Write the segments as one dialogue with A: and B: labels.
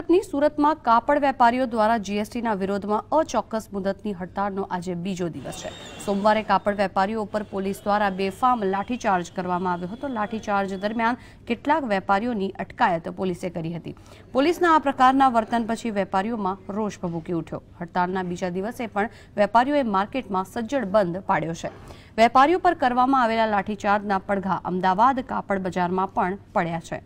A: હકીકતની સુરતમાં કાપડ વેપારીઓ દ્વારા જીએસટીના વિરોધમાં અચોક્કસ મુદતની હડતાળનો આજે બીજો દિવસ છે। સોમવારે કાપડ વેપારીઓ ઉપર પોલીસ દ્વારા બેફામ લાઠીચાર્જ કરવામાં આવ્યો હતો। લાઠીચાર્જ દરમિયાન કેટલાક વેપારીઓની અટકાયત પોલીસે કરી હતી। પોલીસના આ પ્રકારના વર્તન પછી વેપારીઓમાં રોષ ભભૂકી ઉઠ્યો। હડતાળના બીજા દિવસે પણ વેપારીઓએ માર્કેટમાં સજ્જડ બંધ પાડ્યો છે। વેપારીઓ પર કરવામાં આવેલા લાઠીચાર્જના પડઘા અમદાવાદ કાપડ બજારમાં પણ પડ્યા છે।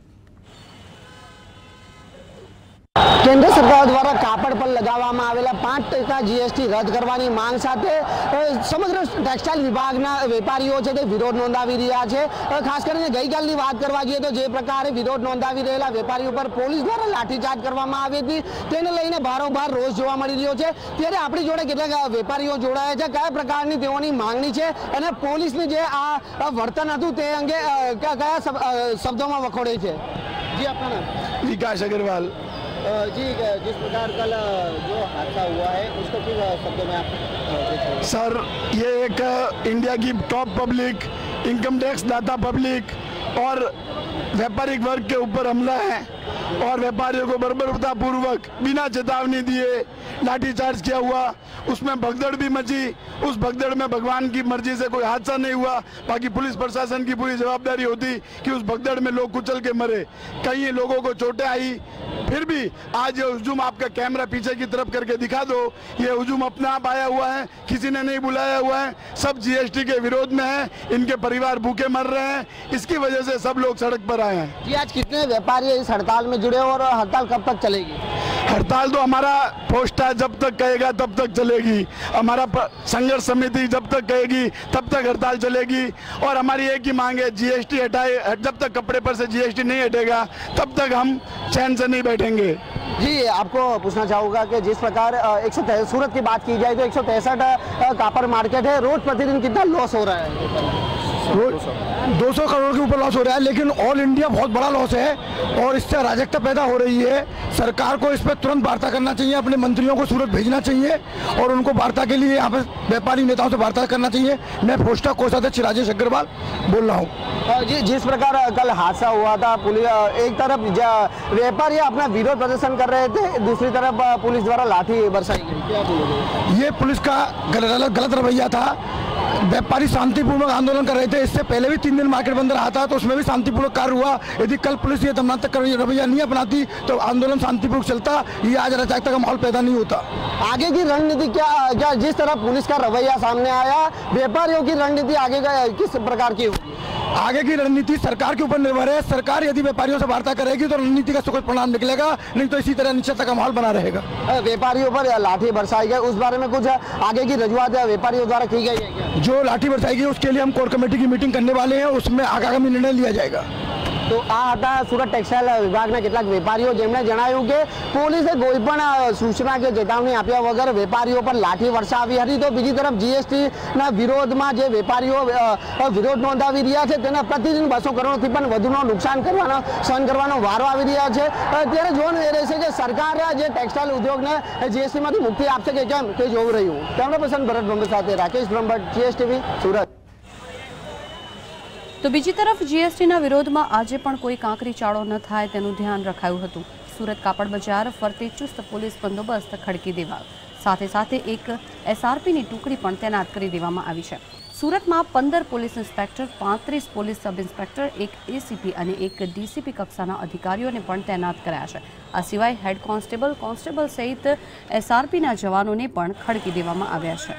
B: केंद्र सरकार द्वारा कापड़ पर लगावामां आवेला 5% जीएसटी रद्द करवानी मांग साथे समग्र टेक्सटाइल विभागना वेपारीओ छे ते विरोध नोंधावी रह्या छे। खास करीने गईकालनी वात करवा जोईए तो जे प्रकारे विरोध नोंधावी रहेला वेपारीओ पर पोलीस द्वारा लाठीचार्ज करवामां आवी हती तेने लईने भारोभार रोष जोवा मळी रह्यो छे। त्यारे आपणी जोडे કેટલાક વેપારીઓ જોડાયા છે, કયા પ્રકારની તેઓની માંગણી છે અને પોલીસને જે આ વર્તન હતું તે અંગે કયા શબ્દોમાં વખોડે છે? जी आपका नाम?
C: विकास अग्रवाल।
B: जी, जिस प्रकार कल जो हादसा हुआ है उसको किस शब्दों में आप?
C: सर, ये एक इंडिया की टॉप पब्लिक, इनकम टैक्स दाता पब्लिक और व्यापारिक वर्ग के ऊपर हमला है और व्यापारियों को बर्बरतापूर्वक बिना चेतावनी दिए लाठीचार्ज किया हुआ। उसमें भगदड़ भी मची। उस भगदड़ में भगवान की मर्जी से कोई हादसा नहीं हुआ, बाकी पुलिस प्रशासन की पूरी जवाबदारी होती कि उस भगदड़ में लोग कुचल के मरे। कई लोगों को चोटें आई, फिर भी आज ये हुजूम आपका कैमरा पीछे की तरफ करके दिखा दो, ये हुजूम अपने आप आया हुआ है, किसी ने नहीं बुलाया हुआ है। सब जीएसटी के विरोध में है, इनके परिवार भूखे मर रहे हैं, इसकी वजह से सब लोग सड़क पर आए हैं।
B: जी, आज कितने व्यापारी इस हड़ताल में जुड़े और हड़ताल कब तक चलेगी?
C: हड़ताल तो हमारा पोस्ट है, जब तक कहेगा तब तक चलेगी। हमारा संघर्ष समिति जब तक कहेगी तब तक हड़ताल चलेगी और हमारी एक ही मांग है, जीएसटी हटाए। जब तक कपड़े पर से जीएसटी नहीं हटेगा तब तक हम चैन से नहीं बैठेंगे।
B: जी, आपको पूछना चाहूँगा कि जिस प्रकार सूरत की बात की जाए तो 163 कापड़ मार्केट है, रोज प्रतिदिन कितना लॉस हो रहा है?
C: 200 करोड़ के ऊपर लॉस हो रहा है, लेकिन ऑल इंडिया बहुत बड़ा लॉस है और इससे अराजकता पैदा हो रही है। सरकार को इस पर तुरंत वार्ता करना चाहिए, अपने मंत्रियों को सूरत भेजना चाहिए और उनको वार्ता के लिए यहाँ पे व्यापारी नेताओं से वार्ता करना चाहिए। मैं पोस्टा कोषाध्यक्ष राजेश अग्रवाल बोल रहा हूँ।
B: जी, जिस प्रकार कल हादसा हुआ था, पुलिस एक तरफ व्यापारी अपना विरोध प्रदर्शन कर रहे थे, दूसरी तरफ पुलिस द्वारा लाठी बरसाई गई, क्या बोलोगे?
C: ये पुलिस का गलत रवैया था। व्यापारी शांतिपूर्वक आंदोलन कर रहे थे। इससे पहले भी 3 दिन मार्केट बंद रहा था तो उसमें भी शांतिपूर्वक कार्य हुआ। यदि कल पुलिस ये दमनात्मक रवैया नहीं अपनाती तो आंदोलन शांतिपूर्वक चलता, ये आज अराजकता का माहौल पैदा नहीं होता।
B: आगे की रणनीति क्या जिस तरह पुलिस का रवैया सामने आया, व्यापारियों की रणनीति आगे का किस प्रकार की होगी?
C: आगे की रणनीति सरकार के ऊपर निर्भर है। सरकार यदि व्यापारियों से वार्ता करेगी तो रणनीति का सुखद परिणाम निकलेगा, नहीं तो इसी तरह अनिश्चितता का माहौल बना रहेगा।
B: व्यापारियों पर लाठी बरसाई गई, उस बारे में कुछ आगे की रजूआत व्यापारियों द्वारा की गई है क्या?
C: जो लाठी बरसाई गई उसके लिए हम कोर कमेटी की मीटिंग करने वाले हैं, उसमें आगामी निर्णय लिया जाएगा।
B: तो आ હતા સુરત ટેક્સટાઇલ વિભાગના કેટલાક વેપારીઓ જેમણે જણાવ્યું કે પોલીસે કોઈ પણ સૂચના કે ચેતવણી આપ્યા વગર વેપારીઓ પર લાઠી વર્ષાવી હતી। તો બીજી તરફ જીએસટીના વિરોધમાં જે વેપારીઓ વિરોધ નોંધાવી રહ્યા છે તેને प्रतिदिन 200 કરોડથી પણ વધુનો નુકસાન કરવાનો સહન કરવાનો વારો આવી રહ્યા છે। ત્યારે જોવાનું એ રહેશે કે સરકાર જે ટેક્સટાઇલ ઉદ્યોગને જીએસટીમાંથી મુક્તિ આપશે કે કેમ તે જોવું રહ્યું। કેમેરા પર્સન ભરત બ્રહ્મભટ્ટ સાથે રાકેશ બ્રહ્મભટ્ટ, જીએસટીવી, સુરત।
A: તો બીજી તરફ જીએસટીના વિરોધમાં આજે પણ કોઈ કાંકરી ચાળો ન થાય તેનું ધ્યાન રખાયું હતું। સુરત કાપડ બજાર ફરતે ચુસ્ત પોલીસ બંદોબસ્ત ખડકી દેવાયો, સાથે સાથે એક એસઆરપીની ટુકડી પણ તૈનાત કરી દેવામાં આવી છે। સુરતમાં 15 police inspector, 35 police sub inspector, એક એસીપી અને એક ડીસીપી કક્ષાના અધિકારીઓને પણ તૈનાત કર્યા છે। આ સિવાય હેડ કોન્સ્ટેબલ સહિત એસઆરપીના જવાનોને પણ ખડકી દેવામાં આવ્યા છે।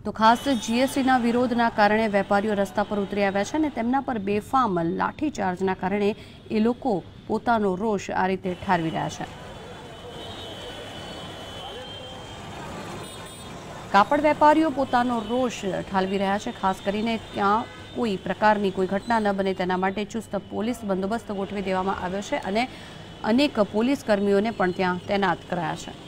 A: તો ખાસ જીએસટીના વિરોધના કારણે વેપારીઓ રસ્તા પર ઉતરી આવ્યા છે અને તેમના પર બેફામ લાઠીચાર્જના કારણે એ લોકો પોતાનો રોષ આ રીતે ઠારવી રહ્યા છે। કાપડ વેપારીઓ પોતાનો રોષ ઠાલવી રહ્યા છે, ખાસ કરીને ત્યાં કોઈ પ્રકારની કોઈ ઘટના ન બને તેના માટે ચુસ્ત પોલીસ બંદોબસ્ત ગોઠવી દેવામાં આવ્યો છે અને અનેક પોલીસ કર્મીઓને પણ ત્યાં તૈનાત કરાયા છે।